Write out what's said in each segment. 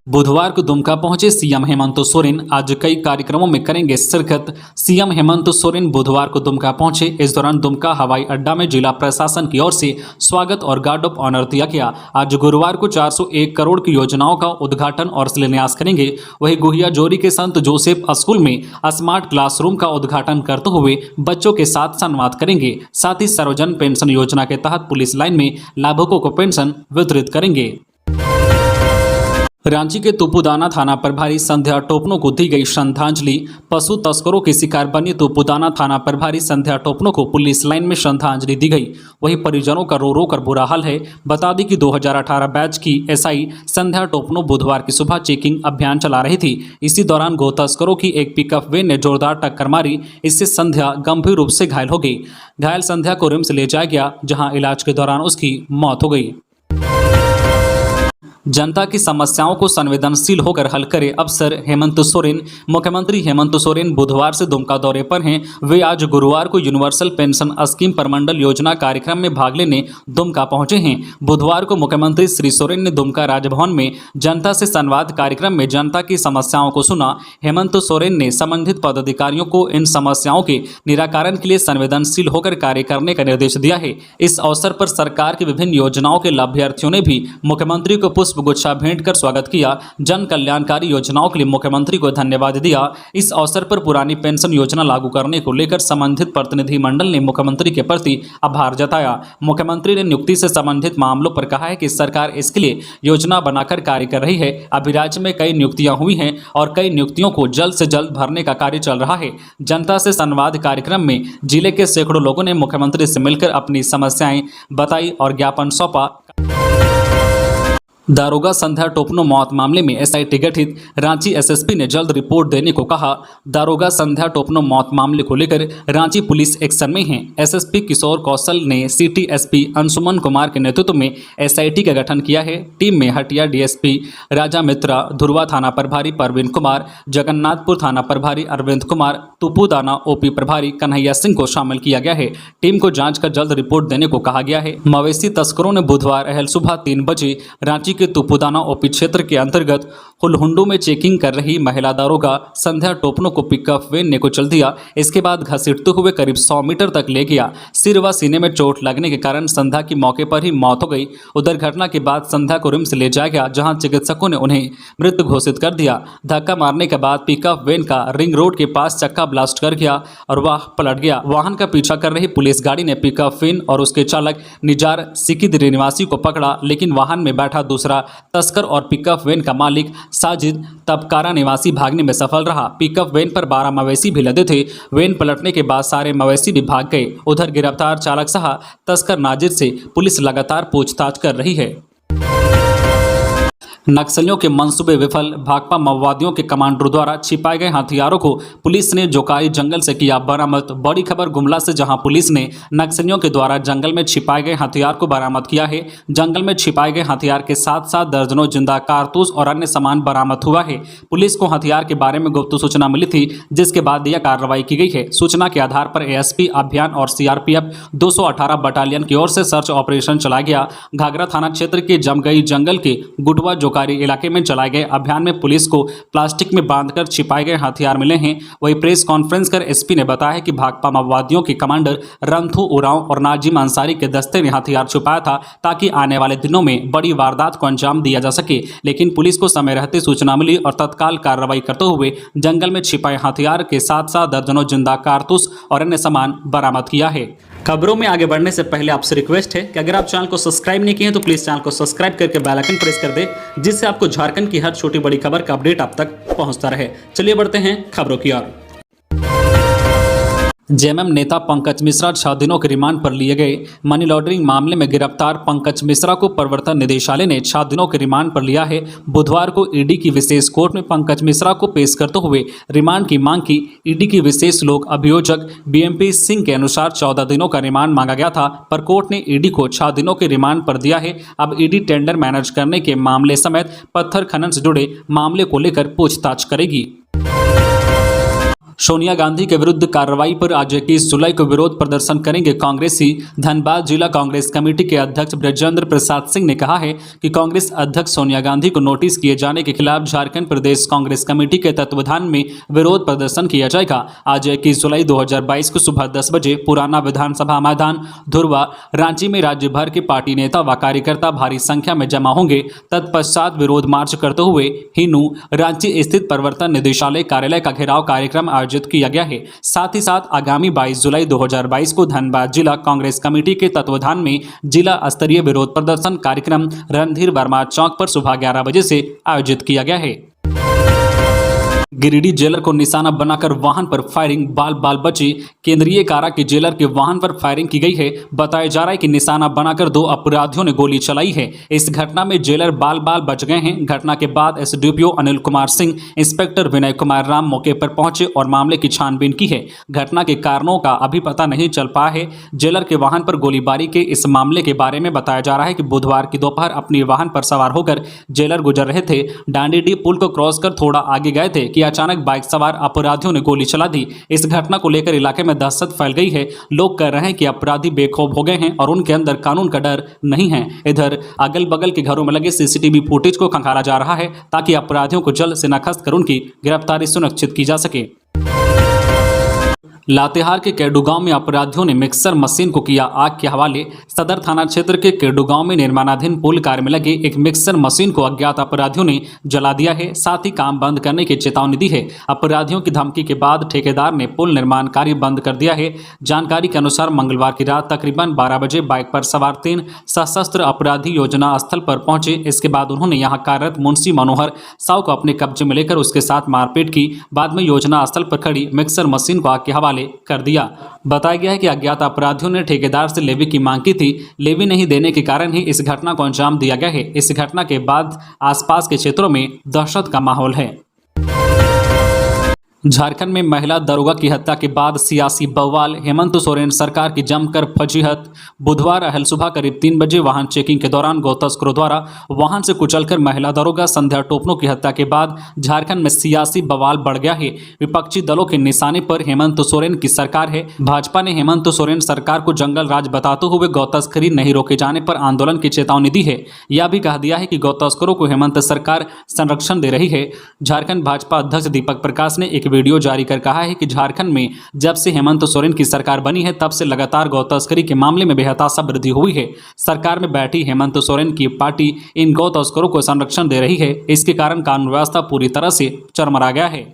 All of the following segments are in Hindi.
बुधवार को दुमका पहुंचे सीएम हेमंत सोरेन। आज कई कार्यक्रमों में करेंगे शिरकत। सीएम हेमंत सोरेन बुधवार को दुमका पहुंचे। इस दौरान दुमका हवाई अड्डा में जिला प्रशासन की ओर से स्वागत और गार्ड ऑफ ऑनर दिया गया। आज गुरुवार को 401 करोड़ की योजनाओं का उद्घाटन और शिलान्यास करेंगे। वहीं गुहिया जोरी के संत जोसेफ स्कूल में स्मार्ट क्लासरूम का उद्घाटन करते हुए बच्चों के साथ संवाद करेंगे। साथ ही सर्वजन पेंशन योजना के तहत पुलिस लाइन में लाभुकों को पेंशन वितरित करेंगे। रांची के तुपुदाना थाना प्रभारी संध्या टोपनो को दी गई श्रद्धांजलि। पशु तस्करों के शिकार बनी तुपुदाना थाना प्रभारी संध्या टोपनो को पुलिस लाइन में श्रद्धांजलि दी गई। वहीं परिजनों का रो रो कर बुरा हाल है। बता दें कि 2018 बैच की एसआई संध्या टोपनो बुधवार की सुबह चेकिंग अभियान चला रही थी। इसी दौरान गो तस्करों की एक पिकअप वैन ने जोरदार टक्कर मारी। इससे संध्या गंभीर रूप से घायल हो गई। घायल संध्या को रिम्स ले जाया गया, जहां इलाज के दौरान उसकी मौत हो गई। जनता की समस्याओं को संवेदनशील होकर हल करे अफसर हेमंत सोरेन। मुख्यमंत्री हेमंत सोरेन बुधवार से दुमका दौरे पर हैं। वे आज गुरुवार को यूनिवर्सल पेंशन स्कीम परमंडल योजना कार्यक्रम में भाग लेने दुमका पहुंचे हैं। बुधवार को मुख्यमंत्री श्री सोरेन ने दुमका राजभवन में जनता से संवाद कार्यक्रम में जनता की समस्याओं को सुना। हेमंत सोरेन ने संबंधित पदाधिकारियों को इन समस्याओं के निराकरण के लिए संवेदनशील होकर कार्य करने का निर्देश दिया है। इस अवसर पर सरकार की विभिन्न योजनाओं के लाभार्थियों ने भी मुख्यमंत्री को पुष्प गुच्छा भेंट कर स्वागत किया। जन कल्याणकारी योजनाओं के लिए मुख्यमंत्री को धन्यवाद दिया। इस अवसर पर पुरानी पेंशन योजना लागू करने को लेकर संबंधित प्रतिनिधि मंडल ने मुख्यमंत्री के प्रति आभार जताया। मुख्यमंत्री ने नियुक्ति से संबंधित मामलों पर कहा है कि सरकार इसके लिए योजना बनाकर कार्य कर रही है। अभी राज्य में कई नियुक्तियां हुई हैं और कई नियुक्तियों को जल्द से जल्द भरने का कार्य चल रहा है। जनता से संवाद कार्यक्रम में जिले के सैकड़ों लोगों ने मुख्यमंत्री से मिलकर अपनी समस्याएं बताई और ज्ञापन सौंपा। दारोगा संध्या टोपनो मौत मामले में एसआईटी गठित, रांची एसएसपी ने जल्द रिपोर्ट देने को कहा। दारोगा संध्या टोपनो मौत मामले को लेकर रांची पुलिस एक्शन में है। एसएसपी किशोर कौशल ने सिटी एसपी अंशुमन कुमार के नेतृत्व में एसआईटी का गठन किया है। टीम में हटिया डीएसपी राजा मित्रा, धुरवा थाना प्रभारी परवीन कुमार, जगन्नाथपुर थाना प्रभारी अरविंद कुमार, तुपुदाना ओपी प्रभारी कन्हैया सिंह को शामिल किया गया है। टीम को जाँच कर जल्द रिपोर्ट देने को कहा गया है। मवेशी तस्करों ने बुधवार अहल सुबह 3 बजे रांची के तुपुदाना ओपी क्षेत्र के अंतर्गत हुलहुंडू में चेकिंग कर रही महिला दारोगा संध्या टोपनो को पिकअप वैन ने कुचल दिया। इसके बाद घसीटते हुए करीब 100 मीटर तक ले गया। सिर व सीने में चोट लगने के कारण संध्या की मौके पर ही मौत हो गई। उधर घटना के बाद संध्या को रिम्स ले जाया गया, जहां चिकित्सकों ने उन्हें मृत घोषित कर दिया। धक्का मारने के बाद पिकअप वैन का रिंग रोड के पास चक्का ब्लास्ट कर गया और वह पलट गया। वाहन का पीछा कर रही पुलिस गाड़ी ने पिकअप वैन और उसके चालक निजार सिकिद निवासी को पकड़ा, लेकिन वाहन में बैठा दूसरा तस्कर और पिकअप वैन का मालिक साजिद तबकारा निवासी भागने में सफल रहा। पिकअप वैन पर 12 मवेशी भी लदे थे। वैन पलटने के बाद सारे मवेशी भी भाग गए। उधर गिरफ्तार चालक सह तस्कर नाजिर से पुलिस लगातार पूछताछ कर रही है। नक्सलियों के मंसूबे विफल, भाकपा माओवादियों के कमांडरों द्वारा छिपाए गए हथियारों को पुलिस ने जोकारी जंगल से किया बरामद। बड़ी खबर गुमला से, जहां पुलिस ने नक्सलियों के द्वारा जंगल में छिपाए गए हथियार को बरामद किया है। जंगल में छिपाए गए हथियार के साथ साथ दर्जनों जिंदा कारतूस और अन्य सामान बरामद हुआ है। पुलिस को हथियार के बारे में गुप्त सूचना मिली थी, जिसके बाद यह कार्रवाई की गई है। सूचना के आधार पर एएसपी अभियान और सीआरपीएफ 218 बटालियन की ओर से सर्च ऑपरेशन चलाया गया। घाघरा थाना क्षेत्र के जमगई जंगल के गुडवा इलाके में चलाए गए अभियान में पुलिस को प्लास्टिक में बांधकर छिपाए गए हथियार मिले हैं। वही प्रेस कॉन्फ्रेंस कर एसपी ने बताया कि भाकपा माओवादियों के कमांडर रंथू उरांव और नाजिम अंसारी के दस्ते ने हथियार छुपाया था, ताकि आने वाले दिनों में बड़ी वारदात को अंजाम दिया जा सके। लेकिन पुलिस को समय रहते सूचना मिली और तत्काल कार्रवाई करते हुए जंगल में छिपाए हथियार के साथ साथ दर्जनों जिंदा कारतूस और अन्य सामान बरामद किया है। खबरों में आगे बढ़ने से पहले आपसे रिक्वेस्ट है कि अगर आप चैनल को सब्सक्राइब नहीं किए हैं तो प्लीज़ चैनल को सब्सक्राइब करके बेल आइकन प्रेस कर दे, जिससे आपको झारखंड की हर छोटी बड़ी खबर का अपडेट आप तक पहुंचता रहे। चलिए बढ़ते हैं खबरों की ओर। जेएमएम नेता पंकज मिश्रा 6 दिनों के रिमांड पर लिए गए। मनी लॉन्ड्रिंग मामले में गिरफ्तार पंकज मिश्रा को प्रवर्तन निदेशालय ने 6 दिनों के रिमांड पर लिया है। बुधवार को ईडी की विशेष कोर्ट में पंकज मिश्रा को पेश करते हुए रिमांड की मांग की। ईडी की विशेष लोक अभियोजक बीएमपी सिंह के अनुसार 14 दिनों का रिमांड मांगा गया था, पर कोर्ट ने ईडी को 6 दिनों के रिमांड पर दिया है। अब ईडी टेंडर मैनेज करने के मामले समेत पत्थर खनन से जुड़े मामले को लेकर पूछताछ करेगी। सोनिया गांधी के विरुद्ध कार्रवाई पर आज 21 जुलाई को विरोध प्रदर्शन करेंगे कांग्रेसी। धनबाद जिला कांग्रेस कमेटी के अध्यक्ष ब्रजेंद्र प्रसाद सिंह ने कहा है कि कांग्रेस अध्यक्ष सोनिया गांधी को नोटिस किए जाने के खिलाफ झारखंड प्रदेश कांग्रेस कमेटी के तत्वावधान में विरोध प्रदर्शन किया जाएगा। आज 21 जुलाई 2022 को सुबह 10 बजे पुराना विधानसभा मैदान धुरवा रांची में राज्य भर के पार्टी नेता व कार्यकर्ता भारी संख्या में जमा होंगे। तत्पश्चात विरोध मार्च करते हुए हिनू रांची स्थित प्रवर्तन निदेशालय कार्यालय का घेराव कार्यक्रम आयोजित किया गया है। साथ ही साथ आगामी 22 जुलाई 2022 को धनबाद जिला कांग्रेस कमेटी के तत्वावधान में जिला स्तरीय विरोध प्रदर्शन कार्यक्रम रणधीर वर्मा चौक पर सुबह 11 बजे से आयोजित किया गया है। गिरिडीह जेलर को निशाना बनाकर वाहन पर फायरिंग, बाल बाल बचे। केंद्रीय कारा के जेलर के वाहन पर फायरिंग की गई है। बताया जा रहा है कि निशाना बनाकर 2 अपराधियों ने गोली चलाई है। इस घटना में जेलर बाल बाल बच गए हैं। घटना के बाद एसडीपीओ अनिल कुमार सिंह, इंस्पेक्टर विनय कुमार राम मौके पर पहुंचे और मामले की छानबीन की है। घटना के कारणों का अभी पता नहीं चल पाया है। जेलर के वाहन पर गोलीबारी के इस मामले के बारे में बताया जा रहा है कि बुधवार की दोपहर अपने वाहन पर सवार होकर जेलर गुजर रहे थे। डांडीडीह पुल को क्रॉस कर थोड़ा आगे गए थे कि अचानक बाइक सवार अपराधियों ने गोली चला दी। इस घटना को लेकर इलाके में दहशत फैल गई है। लोग कह रहे हैं कि अपराधी बेखौफ हो गए हैं और उनके अंदर कानून का डर नहीं है। इधर अगल बगल के घरों में लगे सीसीटीवी फुटेज को खंगाला जा रहा है ताकि अपराधियों को जल्द से नखस्त कर उनकी गिरफ्तारी सुनिश्चित की जा सके। लातेहार के केडू गांव में अपराधियों ने मिक्सर मशीन को किया आग के हवाले। सदर थाना क्षेत्र के केडू गांव में निर्माणाधीन पुल कार्य में लगे एक मिक्सर मशीन को अज्ञात अपराधियों ने जला दिया है। साथ ही काम बंद करने की चेतावनी दी है। अपराधियों की धमकी के बाद ठेकेदार ने पुल निर्माण कार्य बंद कर दिया है। जानकारी के अनुसार मंगलवार की रात तकरीबन 12 बजे बाइक पर सवार 3 सशस्त्र अपराधी योजना स्थल पर पहुंचे। इसके बाद उन्होंने यहां कार्यरत मुंशी मनोहर साव को अपने कब्जे में लेकर उसके साथ मारपीट की। बाद में योजना स्थल पर खड़ी मिक्सर मशीन को आग के हवाले कर दिया। बताया गया है कि अज्ञात अपराधियों ने ठेकेदार से लेवी की मांग की थी। लेवी नहीं देने के कारण ही इस घटना को अंजाम दिया गया है। इस घटना के बाद आसपास के क्षेत्रों में दहशत का माहौल है। झारखंड में महिला दरोगा की हत्या के बाद सियासी बवाल, हेमंत सोरेन सरकार की जमकर फजीहत। बुधवार अहल सुबह करीब 3 बजे वाहन चेकिंग के दौरान गौ तस्करों द्वारा वाहन से कुचलकर महिला दरोगा संध्या टोपनो की हत्या के बाद झारखंड में सियासी बवाल बढ़ गया है। विपक्षी दलों के निशाने पर हेमंत सोरेन की सरकार है। भाजपा ने हेमंत सोरेन सरकार को जंगल राज बताते हुए गौ तस्करी नहीं रोके जाने पर आंदोलन की चेतावनी दी है। यह भी कहा दिया है कि गौ तस्करों को हेमंत सरकार संरक्षण दे रही है। झारखंड भाजपा अध्यक्ष दीपक प्रकाश ने एक वीडियो जारी कर कहा है कि झारखंड में जब से हेमंत सोरेन की सरकार बनी है तब से लगातार गौ तस्करी के मामले में बेहताशा वृद्धि हुई है। सरकार में बैठी हेमंत सोरेन की पार्टी इन गौ तस्करों को संरक्षण दे रही है। इसके कारण कानून व्यवस्था पूरी तरह से चरमरा गया है।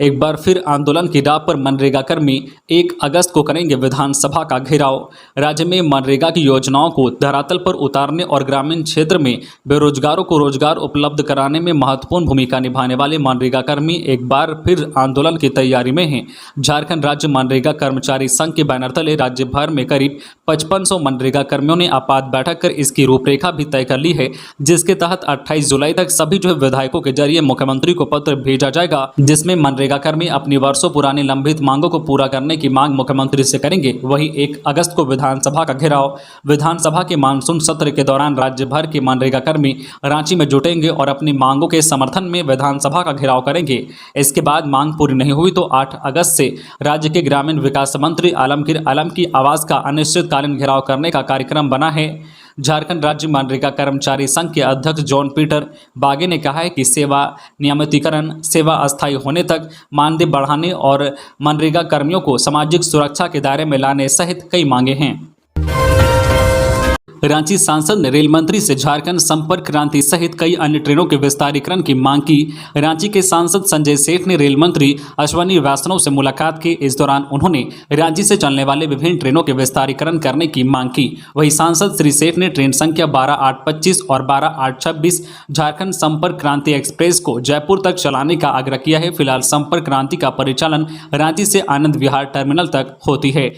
एक बार फिर आंदोलन की राह पर मनरेगा कर्मी 1 अगस्त को करेंगे विधानसभा का घेराव। राज्य में मनरेगा की योजनाओं को धरातल पर उतारने और ग्रामीण क्षेत्र में बेरोजगारों को रोजगार उपलब्ध कराने में महत्वपूर्ण भूमिका निभाने वाले मनरेगा कर्मी एक बार फिर आंदोलन की तैयारी में हैं। झारखंड राज्य मनरेगा कर्मचारी संघ के बैनर तले राज्य भर में करीब 5500 मनरेगा कर्मियों ने आपात बैठक कर इसकी रूपरेखा भी तय कर ली है, जिसके तहत 28 जुलाई तक सभी विधायकों के जरिए मुख्यमंत्री को पत्र भेजा जाएगा, जिसमें मनरेगा कर्मी अपनी वर्षों पुरानी लंबित मांगों को पूरा करने की मांग मुख्यमंत्री से करेंगे। वहीं 1 अगस्त को विधानसभा का घेराव। विधानसभा के मानसून सत्र के दौरान राज्य भर के मनरेगा कर्मी रांची में जुटेंगे और अपनी मांगों के समर्थन में विधानसभा का घेराव करेंगे। इसके बाद मांग पूरी नहीं हुई तो 8 अगस्त से राज्य के ग्रामीण विकास मंत्री आलमगीर आलम की आवास का अनिश्चितकालीन घेराव करने का कार्यक्रम बना है। झारखंड राज्य मनरेगा कर्मचारी संघ के अध्यक्ष जॉन पीटर बागे ने कहा है कि सेवा नियमितीकरण, सेवा अस्थायी होने तक मानदेय बढ़ाने और मनरेगा कर्मियों को सामाजिक सुरक्षा के दायरे में लाने सहित कई मांगे हैं। रांची सांसद ने रेल मंत्री से झारखंड संपर्क क्रांति सहित कई अन्य ट्रेनों के विस्तारीकरण की मांग की। रांची के सांसद संजय सेठ ने रेल मंत्री अश्वनी वैष्णव से मुलाकात की। इस दौरान उन्होंने रांची से चलने वाले विभिन्न ट्रेनों के विस्तारीकरण करने की मांग की। वहीं सांसद श्री सेठ ने ट्रेन संख्या 12825 और 12826 झारखंड संपर्क क्रांति एक्सप्रेस को जयपुर तक चलाने का आग्रह किया है। फिलहाल संपर्क क्रांति का परिचालन रांची से आनंद विहार टर्मिनल तक होती है।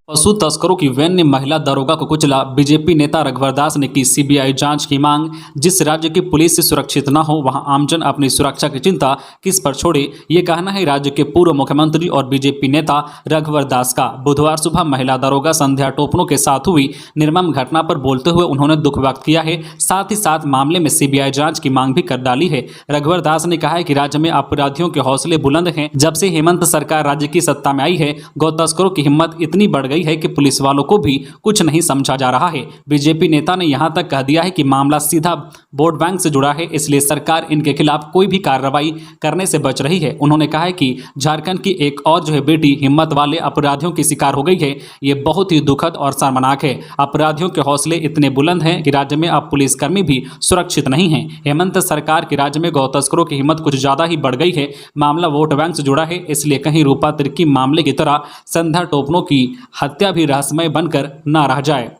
पशु तस्करों की वैन ने महिला दरोगा को कुचला। बीजेपी नेता रघुवर दास ने की सीबीआई जांच की मांग। जिस राज्य की पुलिस से सुरक्षित न हो वहां आमजन अपनी सुरक्षा की चिंता किस पर छोड़े, ये कहना है राज्य के पूर्व मुख्यमंत्री और बीजेपी नेता रघुवर दास का। बुधवार सुबह महिला दरोगा संध्या टोपनो के साथ हुई निर्मम घटना पर बोलते हुए उन्होंने दुख व्यक्त किया है। साथ ही साथ मामले में सीबीआई जांच की मांग भी कर डाली है। रघुवर दास ने कहा है कि राज्य में अपराधियों के हौसले बुलंद हैं। जब से हेमंत सरकार राज्य की सत्ता में आई है, गौ तस्करों की हिम्मत इतनी बढ़ गई है कि पुलिस वालों को भी कुछ नहीं समझा जा रहा है। बीजेपी नेता ने यहां तक कह दिया है कि मामला सीधा वोट बैंक से जुड़ा है, इसलिए सरकार इनके खिलाफ कोई भी कार्रवाई करने से बच रही है। उन्होंने कहा है कि झारखंड की एक और बेटी हिम्मत वाले अपराधियों की शिकार हो गई है। ये बहुत ही दुखद और शर्मनाक है। अपराधियों के हौसले इतने बुलंद हैं कि राज्य में अब पुलिसकर्मी भी सुरक्षित नहीं है। हेमंत सरकार के राज्य में गौ तस्करों की हिम्मत कुछ ज्यादा ही बढ़ गई है। मामला वोट बैंक से जुड़ा है, इसलिए कहीं रूपा तिर्की मामले की तरह संध्या टोपनो की हत्या भी रहस्यमय बनकर न रह जाए।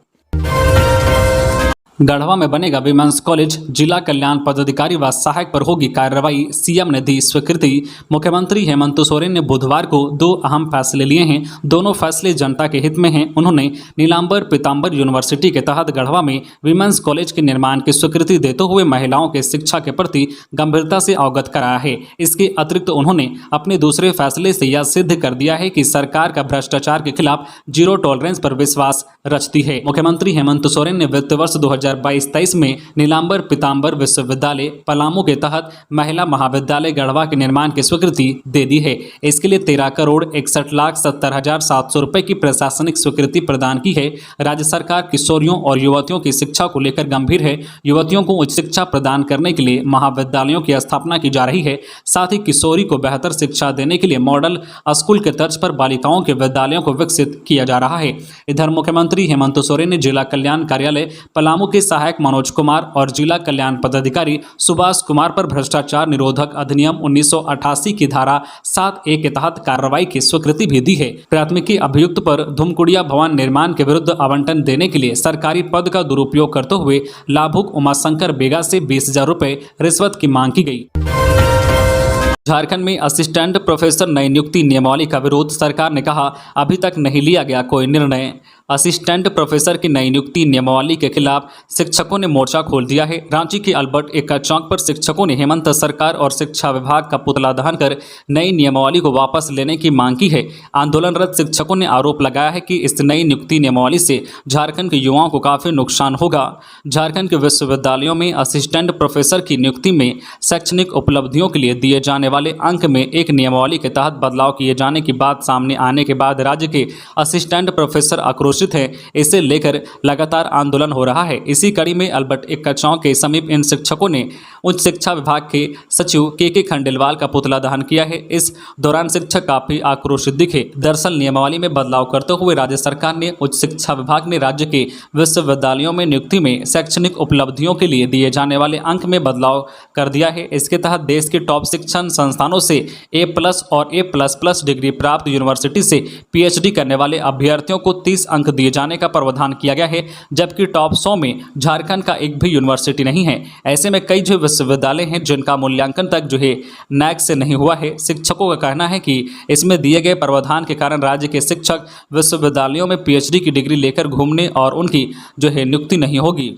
गढ़वा में बनेगा विमेंस कॉलेज, जिला कल्याण पदाधिकारी व सहायक पर होगी कार्रवाई, सीएम ने दी स्वीकृति। मुख्यमंत्री हेमंत सोरेन ने बुधवार को 2 अहम फैसले लिए हैं। दोनों फैसले जनता के हित में हैं। उन्होंने नीलांबर पीतांबर यूनिवर्सिटी के तहत गढ़वा में विमेंस कॉलेज के निर्माण की स्वीकृति देते हुए महिलाओं के शिक्षा के प्रति गंभीरता से अवगत कराया है। इसके अतिरिक्त उन्होंने अपने दूसरे फैसले से यह सिद्ध कर दिया है कि सरकार का भ्रष्टाचार के खिलाफ जीरो टॉलरेंस पर विश्वास रचती है। मुख्यमंत्री हेमंत सोरेन ने वित्त वर्ष 2022-23 में नीलांबर पीतांबर विश्वविद्यालय पलामू के तहत महिला महाविद्यालय गढ़वा के निर्माण की स्वीकृति दे दी है। इसके लिए 13,61,70,700 रुपए की प्रशासनिक स्वीकृति प्रदान की है। राज्य सरकार किशोरियों और युवतियों की शिक्षा को लेकर गंभीर है। युवतियों को उच्च शिक्षा प्रदान करने के लिए महाविद्यालयों की स्थापना की जा रही है। साथ ही किशोरी को बेहतर शिक्षा देने के लिए मॉडल स्कूल के तर्ज पर बालिकाओं के विद्यालयों को विकसित किया जा रहा है। इधर मुख्यमंत्री हेमंत सोरेन ने जिला कल्याण कार्यालय पलामू के सहायक मनोज कुमार और जिला कल्याण पदाधिकारी सुभाष कुमार पर भ्रष्टाचार निरोधक अधिनियम 1988 की धारा 7A के तहत कार्रवाई की स्वीकृति भी दी है। प्राथमिकी अभियुक्त पर धुमकुड़िया भवन निर्माण के विरुद्ध आवंटन देने के लिए सरकारी पद का दुरुपयोग करते हुए लाभुक उमाशंकर बेगा से 20,000 रुपए रिश्वत की मांग की गई। झारखंड में असिस्टेंट प्रोफेसर नई नियुक्ति नियमावली का विरोध, सरकार ने कहा अभी तक नहीं लिया गया कोई निर्णय। असिस्टेंट प्रोफेसर की नई नियुक्ति नियमावली के खिलाफ शिक्षकों ने मोर्चा खोल दिया है। रांची के अल्बर्ट एक्का चौक पर शिक्षकों ने हेमंत सरकार और शिक्षा विभाग का पुतला दहन कर नई नियमावली को वापस लेने की मांग की है। आंदोलनरत शिक्षकों ने आरोप लगाया है कि इस नई नियुक्ति नियमावली से झारखंड के युवाओं को काफी नुकसान होगा। झारखंड के विश्वविद्यालयों में असिस्टेंट प्रोफेसर की नियुक्ति में शैक्षणिक उपलब्धियों के लिए दिए जाने वाले अंक में एक नियमावली के तहत बदलाव किए जाने की बात सामने आने के बाद राज्य के असिस्टेंट प्रोफेसर आक्रोशित है। इसे लेकर लगातार आंदोलन हो रहा है। इसी कड़ी में अल्बर्ट एक्का चौक के समीप इन शिक्षकों ने उच्च शिक्षा विभाग के सचिव के खंडेलवाल का पुतला दहन किया है। इस दौरान शिक्षक काफी आक्रोशित दिखे। दरअसल नियमावली में बदलाव करते हुए राज्य सरकार ने उच्च शिक्षा विभाग ने राज्य के विश्वविद्यालयों में नियुक्ति में शैक्षणिक उपलब्धियों के लिए दिए जाने वाले अंक में बदलाव कर दिया है। इसके तहत देश के टॉप शिक्षण संस्थानों से A+ और A++ डिग्री प्राप्त यूनिवर्सिटी से PhD करने वाले अभ्यर्थियों को 30 अंक दिए जाने का प्रावधान किया गया है, जबकि टॉप 100 में झारखंड का एक भी यूनिवर्सिटी नहीं है। ऐसे में कई जो विश्वविद्यालय हैं जिनका मूल्यांकन तक NAC से नहीं हुआ है। शिक्षकों का कहना है कि इसमें दिए गए प्रावधान के कारण राज्य के शिक्षक विश्वविद्यालयों में PhD की डिग्री लेकर घूमने और उनकी नियुक्ति नहीं होगी।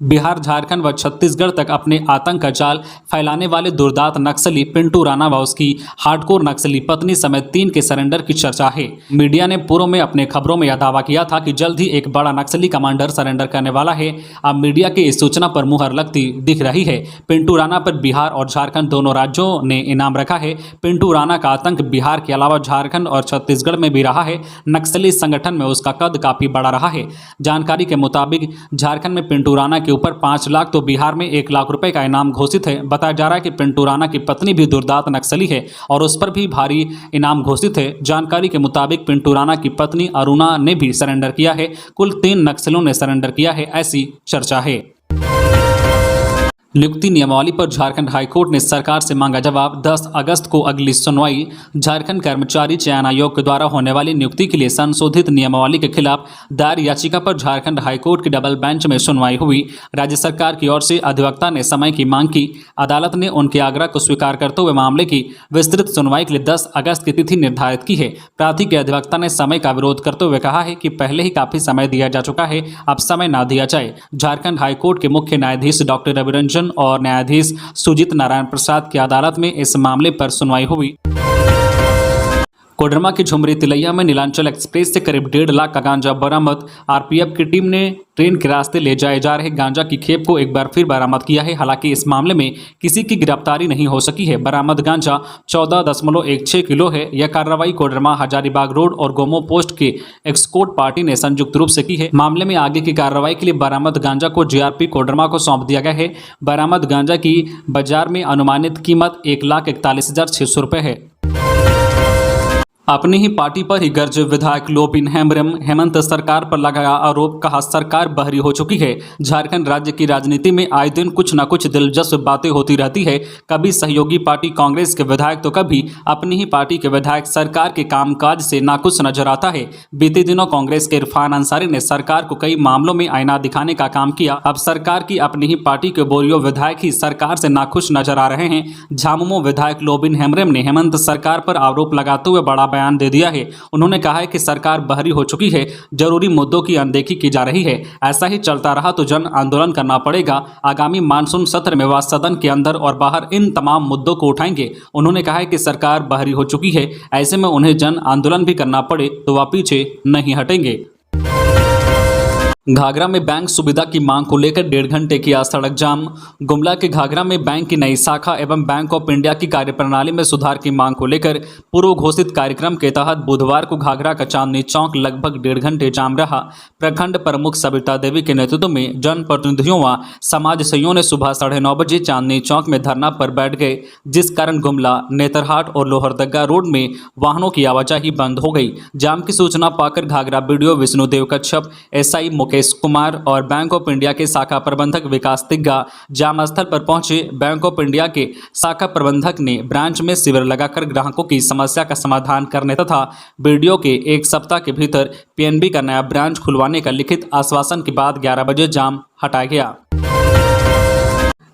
बिहार, झारखंड व छत्तीसगढ़ तक अपने आतंक का जाल फैलाने वाले दुर्दांत नक्सली पिंटू राणा व उसकी हार्डकोर नक्सली पत्नी समेत 3 के सरेंडर की चर्चा है। मीडिया ने पूर्व में अपने खबरों में यह दावा किया था कि जल्द ही एक बड़ा नक्सली कमांडर सरेंडर करने वाला है। अब मीडिया की इस सूचना पर मुहर लगती दिख रही है। पिंटू राणा पर बिहार और झारखंड दोनों राज्यों ने इनाम रखा है। पिंटू राणा का आतंक बिहार के अलावा झारखंड और छत्तीसगढ़ में भी रहा है। नक्सली संगठन में उसका कद काफी बड़ा रहा है। जानकारी के मुताबिक झारखंड में पिंटू राणा के ऊपर 5 लाख तो बिहार में 1 लाख रुपए का इनाम घोषित है। बताया जा रहा है कि पिंटू राणा की पत्नी भी दुर्दांत नक्सली है और उस पर भी भारी इनाम घोषित है। जानकारी के मुताबिक पिंटू राणा की पत्नी अरुणा ने भी सरेंडर किया है। कुल 3 नक्सलियों ने सरेंडर किया है, ऐसी चर्चा है। नियुक्ति नियमावली पर झारखंड हाईकोर्ट ने सरकार से मांगा जवाब। 10 अगस्त को अगली सुनवाई। झारखंड कर्मचारी चयन आयोग के द्वारा होने वाली नियुक्ति के लिए संशोधित नियमावली के खिलाफ दायर याचिका पर झारखंड हाईकोर्ट की डबल बेंच में सुनवाई हुई। राज्य सरकार की ओर से अधिवक्ता ने समय की मांग की। अदालत ने उनके आग्रह को स्वीकार करते हुए मामले की विस्तृत सुनवाई के लिए 10 अगस्त की तिथि निर्धारित की है। प्रार्थी के अधिवक्ता ने समय का विरोध करते हुए कहा है कि पहले ही काफी समय दिया जा चुका है, अब समय न दिया जाए। झारखंड हाईकोर्ट के मुख्य न्यायाधीश डॉक्टर रविरंजन और न्यायाधीश सुजीत नारायण प्रसाद की अदालत में इस मामले पर सुनवाई हुई। कोडरमा के झुमरी तिलैया में नीलांचल एक्सप्रेस से करीब 1.5 लाख का गांजा बरामद। आरपीएफ की टीम ने ट्रेन के रास्ते ले जाए जा रहे गांजा की खेप को एक बार फिर बरामद किया है। हालांकि इस मामले में किसी की गिरफ्तारी नहीं हो सकी है। बरामद गांजा 14.16 किलो है। यह कार्रवाई कोडरमा हजारीबाग रोड और गोमो पोस्ट के एक्सकोर्ट पार्टी ने संयुक्त रूप से की है। मामले में आगे की कार्रवाई के लिए बरामद गांजा को जीआरपी कोडरमा को सौंप दिया गया है। बरामद गांजा की बाजार में अनुमानित कीमत 1,41,600 रुपये है। अपनी ही पार्टी पर ही गर्जे विधायक लोबिन हेम्ब्रम। हेमंत सरकार पर लगाया आरोप, कहा सरकार बहरी हो चुकी है। झारखंड राज्य की राजनीति में आए दिन कुछ न कुछ दिलचस्प बातें होती रहती है। कभी सहयोगी पार्टी कांग्रेस के विधायक तो कभी अपनी ही पार्टी के विधायक सरकार के कामकाज से नाखुश नजर आता है। बीते दिनों कांग्रेस के इरफान अंसारी ने सरकार को कई मामलों में आईना दिखाने का काम किया। अब सरकार की अपनी ही पार्टी के बोरियो विधायक ही सरकार से नाखुश नजर आ रहे हैं। झामुमो विधायक लोबिन हेम्ब्रम ने हेमंत सरकार पर आरोप लगाते हुए बड़ा बयान दे दिया है। उन्होंने कहा है कि सरकार बहरी हो चुकी है, जरूरी मुद्दों की अनदेखी की जा रही है। ऐसा ही चलता रहा तो जन आंदोलन करना पड़ेगा। आगामी मानसून सत्र में वह सदन के अंदर और बाहर इन तमाम मुद्दों को उठाएंगे। उन्होंने कहा है कि सरकार बहरी हो चुकी है, ऐसे में उन्हें जन आंदोलन भी करना पड़े तो वह पीछे नहीं हटेंगे। घाघरा में बैंक सुविधा की मांग को लेकर 1.5 घंटे किया सड़क जाम। गुमला के घाघरा में बैंक की नई शाखा एवं बैंक ऑफ इंडिया की कार्यप्रणाली में सुधार की मांग को लेकर पूर्व घोषित कार्यक्रम के तहत बुधवार को घाघरा का चांदनी चौक लगभग 1.5 घंटे जाम रहा। प्रखंड प्रमुख सविता देवी के नेतृत्व में जनप्रतिनिधियों व समाज सेवियों ने सुबह 9:30 बजे चांदनी चौक में धरना पर बैठ गए, जिस कारण गुमला, नेतरहाट और लोहरदगा रोड में वाहनों की आवाजाही बंद हो गई। जाम की सूचना पाकर घाघरा बीडीओ विष्णुदेव कच्छप, एसआई मुकेश कुमार और बैंक ऑफ इंडिया के शाखा प्रबंधक विकास तिग्गा जाम स्थल पर पहुंचे। बैंक ऑफ इंडिया के शाखा प्रबंधक ने ब्रांच में शिविर लगाकर ग्राहकों की समस्या का समाधान करने तथा बीडीओ के 1 सप्ताह के भीतर पीएनबी का नया ब्रांच खुलवाने का लिखित आश्वासन के बाद 11 बजे जाम हटाया गया।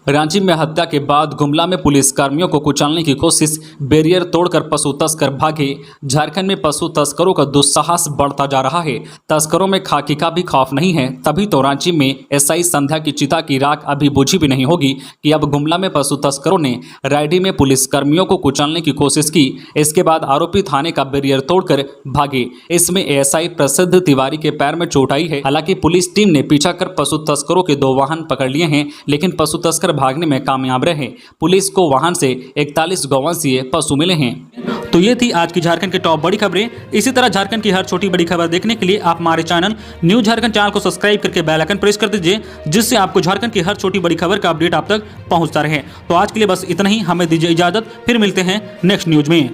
रांची में हत्या के बाद गुमला में पुलिस कर्मियों को कुचलने की कोशिश, बैरियर तोड़कर पशु तस्कर भागे। झारखंड में पशु तस्करों का दुस्साहस बढ़ता जा रहा है। तस्करों में खाकी का भी खौफ नहीं है। तभी तो रांची में एसआई संध्या की चिता की राख अभी बुझी भी नहीं होगी कि अब गुमला में पशु तस्करों ने रायडी में पुलिस कर्मियों को कुचलने की कोशिश की। इसके बाद आरोपी थाने का बैरियर तोड़कर भागे। इसमें एएसआई प्रसिद्ध तिवारी के पैर में चोट आई है। हालांकि पुलिस टीम ने पीछा कर पशु तस्करों के 2 वाहन पकड़ लिए हैं, लेकिन पशु तस्कर भागने में कामयाब रहे। पुलिस को वाहन से 41 गौवंशीय पशु मिले हैं। तो ये थी आज की झारखंड की टॉप बड़ी खबरें। इसी तरह झारखंड की हर छोटी बड़ी खबर देखने के लिए आप हमारे चैनल न्यूज झारखंड चैनल को सब्सक्राइब करके बेल आइकन प्रेस कर दीजिए, जिससे आपको झारखंड की हर छोटी बड़ी खबर का अपडेट आप तक पहुंचता रहे। तो आज के लिए बस इतना ही। हमें दीजिए इजाजत, फिर मिलते हैं नेक्स्ट न्यूज में।